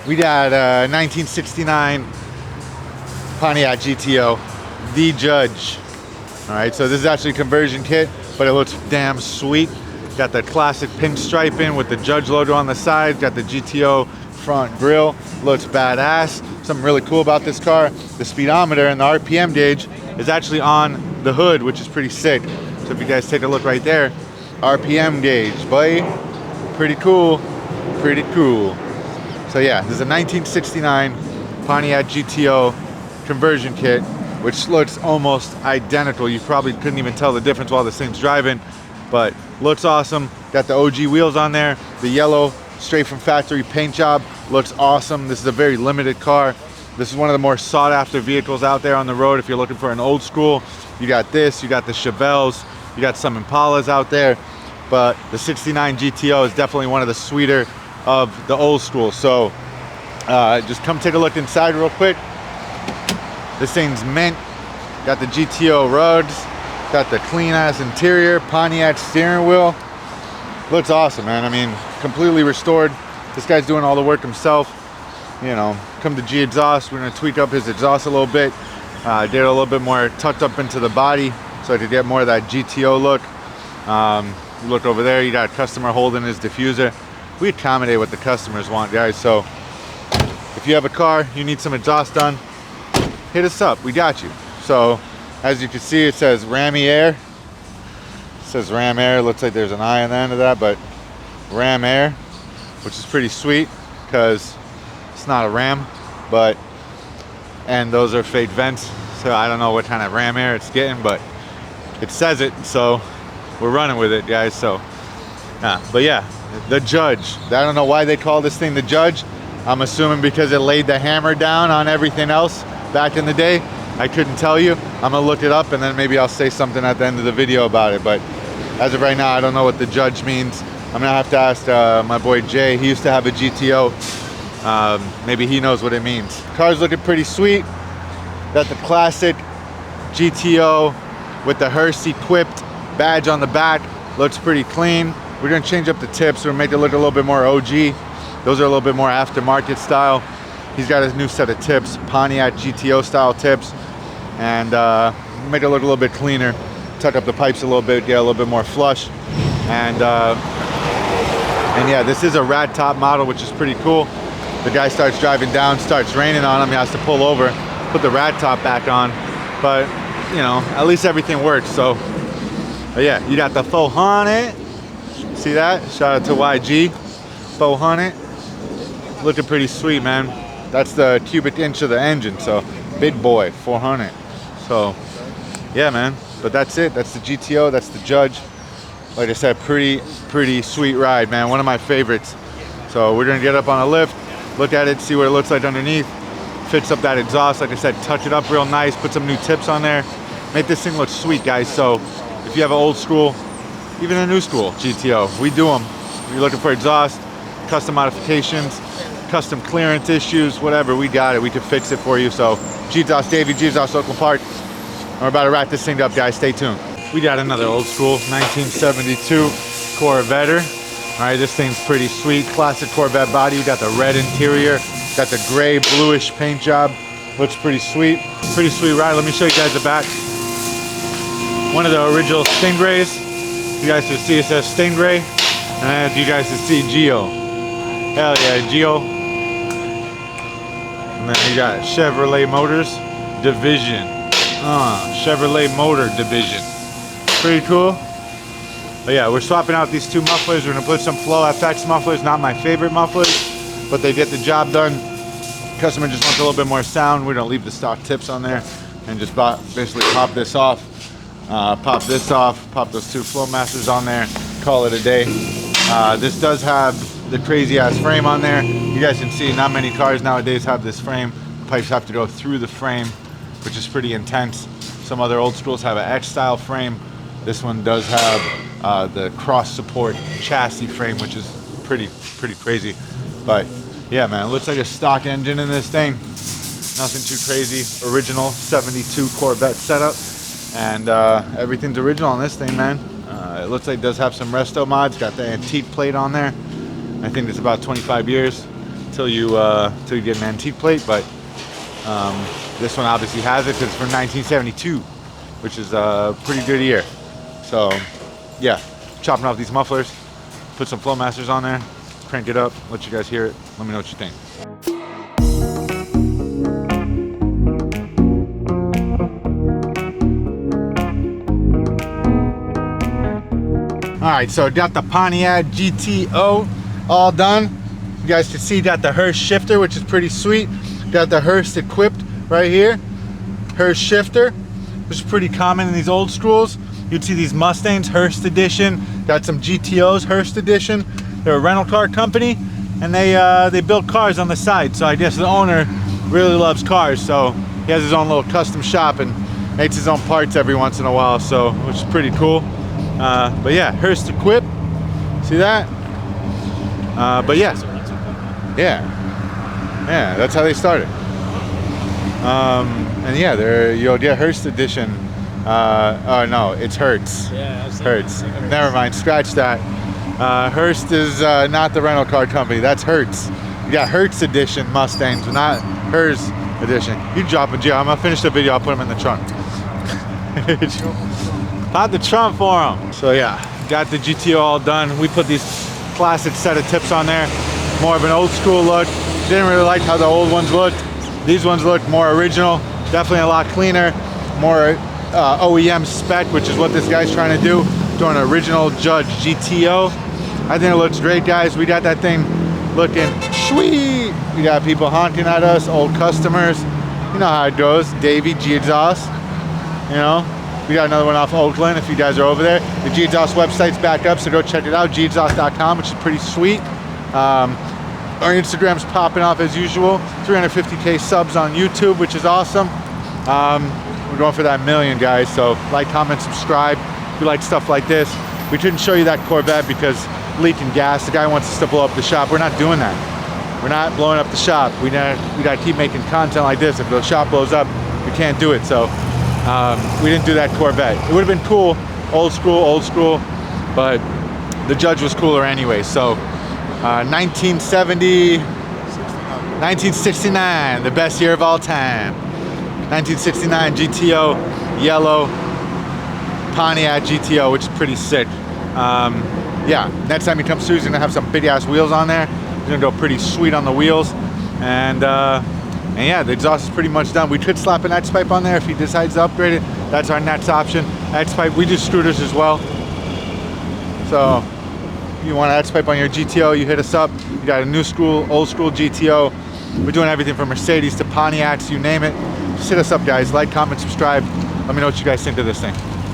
We got a 1969 Pontiac GTO, the Judge. All right, so this is actually a conversion kit, but it looks damn sweet. Got the classic pinstriping with the Judge logo on the side. Got the GTO front grille. Looks badass. Something really cool about this car, the speedometer and the RPM gauge is actually on the hood, which is pretty sick. So if you guys take a look right there, RPM gauge, boy, pretty cool, pretty cool. So yeah, this is a 1969 Pontiac GTO conversion kit, which looks almost identical. You probably couldn't even tell the difference while this thing's driving, but looks awesome. Got the OG wheels on there, the yellow straight from factory paint job, looks awesome. This is a very limited car. This is one of the more sought after vehicles out there on the road. If you're looking for an old school, you got this, you got the Chevelles, you got some Impalas out there, but the 69 GTO is definitely one of the sweeter of the old school. So just come take a look inside real quick. This thing's mint. Got the GTO rugs, got the clean ass interior, Pontiac steering wheel. Looks awesome, man. I mean, completely restored. This guy's doing all the work himself. You know, come to G Exhaust, we're gonna tweak up his exhaust a little bit. Did it a little bit more tucked up into the body so I could get more of that GTO look. You look over there, you got a customer holding his diffuser. We accommodate what the customers want, guys. So if you have a car, you need some exhaust done, hit us up, we got you. So as you can see, it says Rammy Air. It says Ram Air, looks like there's an I on the end of that, but Ram Air, which is pretty sweet because it's not a Ram, and those are fake vents. So I don't know what kind of Ram Air it's getting, but it says it, so we're running with it, guys. So but yeah, the Judge. I don't know why they call this thing the Judge. I'm assuming because it laid the hammer down on everything else back in the day. I couldn't tell you. I'm gonna look it up and then maybe I'll say something at the end of the video about it. But as of right now, I don't know what the Judge means. I'm gonna have to ask my boy Jay. He used to have a GTO. Maybe he knows what it means. Car's looking pretty sweet. Got the classic GTO with the hearse equipped badge on the back. Looks pretty clean. We're gonna change up the tips. We're gonna make it look a little bit more OG. Those are a little bit more aftermarket style. He's got his new set of tips, Pontiac GTO style tips, and make it look a little bit cleaner. Tuck up the pipes a little bit, get a little bit more flush. And yeah, this is a rad top model, which is pretty cool. The guy starts driving down, starts raining on him, he has to pull over, put the rad top back on. But, you know, at least everything works. So, but yeah, you got the 400. See that? Shout out to YG. 400. Looking pretty sweet, man. That's the cubic inch of the engine, so big boy, 400. So, yeah, man. But that's it. That's the GTO. That's the Judge. Like I said, pretty sweet ride, man. One of my favorites. So we're gonna get up on a lift, look at it, see what it looks like underneath. Fix up that exhaust. Like I said, touch it up real nice. Put some new tips on there. Make this thing look sweet, guys. So if you have an old school, even a new school GTO, we do them. If you're looking for exhaust, custom modifications, custom clearance issues, whatever, we got it. We can fix it for you. So G Exhaust Davey, G Exhaust Oakland Park. We're about to wrap this thing up, guys. Stay tuned. We got another old school 1972 Corvette. All right, this thing's pretty sweet. Classic Corvette body. You got the red interior, got the gray bluish paint job. Looks pretty sweet. Pretty sweet ride. Let me show you guys the back. One of the original Stingrays. You guys can see it says Stingray, and you guys can see Geo. Hell yeah, Geo. And then you got Chevrolet Motors Division. Chevrolet Motor Division. Pretty cool. But yeah, we're swapping out these two mufflers. We're gonna put some Flow FX mufflers. Not my favorite mufflers, but they get the job done. Customer just wants a little bit more sound. We're gonna leave the stock tips on there and just basically pop this off. Pop this off, pop those two Flow Masters on there, call it a day. This does have the crazy ass frame on there. You guys can see not many cars nowadays have this frame. Pipes have to go through the frame, which is pretty intense. Some other old schools have an X style frame. This one does have the cross support chassis frame, which is pretty crazy. But yeah, man, it looks like a stock engine in this thing. Nothing too crazy. Original 72 Corvette setup. And everything's original on this thing, man. It looks like it does have some resto mods. Got the antique plate on there. I think it's about 25 years. till you get an antique plate, but this one obviously has it because it's from 1972, which is a pretty good year. So yeah, chopping off these mufflers, put some Flowmasters on there, crank it up, let you guys hear it. Let me know what you think. All right, so got the Pontiac GTO all done. You guys can see got the Hurst shifter, which is pretty sweet. Got the Hurst equipped right here. Hurst shifter, which is pretty common in these old schools. You'd see these Mustangs, Hurst edition. Got some GTOs, Hurst edition. They're a rental car company, and they build cars on the side. So I guess the owner really loves cars, so he has his own little custom shop and makes his own parts every once in a while, so which is pretty cool. But yeah, Hurst equipped. See that? But yeah, that's how they started. And yeah, you'll get Hurst edition. Oh no, it's Hertz. Yeah, Hertz. Never mind, scratch that. Hurst is not the rental car company. That's Hertz. You got Hertz edition Mustangs, but not Hurst edition. You drop a G. I'm gonna finish the video. I'll put them in the trunk. Pop the trunk for them. So yeah, got the GTO all done. We put these classic set of tips on there. More of an old school look. Didn't really like how the old ones looked. These ones look more original. Definitely a lot cleaner. More OEM spec, which is what this guy's trying to do. Doing an original Judge GTO. I think it looks great, guys. We got that thing looking sweet. We got people honking at us, old customers. You know how it goes. Davey G Exhaust. You know. We got another one off Oakland if you guys are over there. The G Exhaust website's back up, so go check it out, gexhaust.com, which is pretty sweet. Our Instagram's popping off as usual. 350K subs on YouTube, which is awesome. We're going for that 1 million, guys, so like, comment, subscribe if you like stuff like this. We couldn't show you that Corvette because leaking gas. The guy wants us to blow up the shop. We're not doing that. We're not blowing up the shop. We gotta keep making content like this. If the shop blows up, we can't do it, so we didn't do that Corvette. It would have been cool, old school, but the Judge was cooler anyway. So 1969, the best year of all time. 1969 GTO, yellow Pontiac GTO, which is pretty sick. Yeah, next time he comes through, he's gonna have some big ass wheels on there. He's gonna go pretty sweet on the wheels, and yeah, the exhaust is pretty much done. We could slap an X-pipe on there if he decides to upgrade it. That's our next option. X-pipe, we do scooters as well. So if you want an X-pipe on your GTO, you hit us up. You got a new school, old school GTO. We're doing everything from Mercedes to Pontiacs, you name it. Just hit us up, guys. Like, comment, subscribe. Let me know what you guys think of this thing.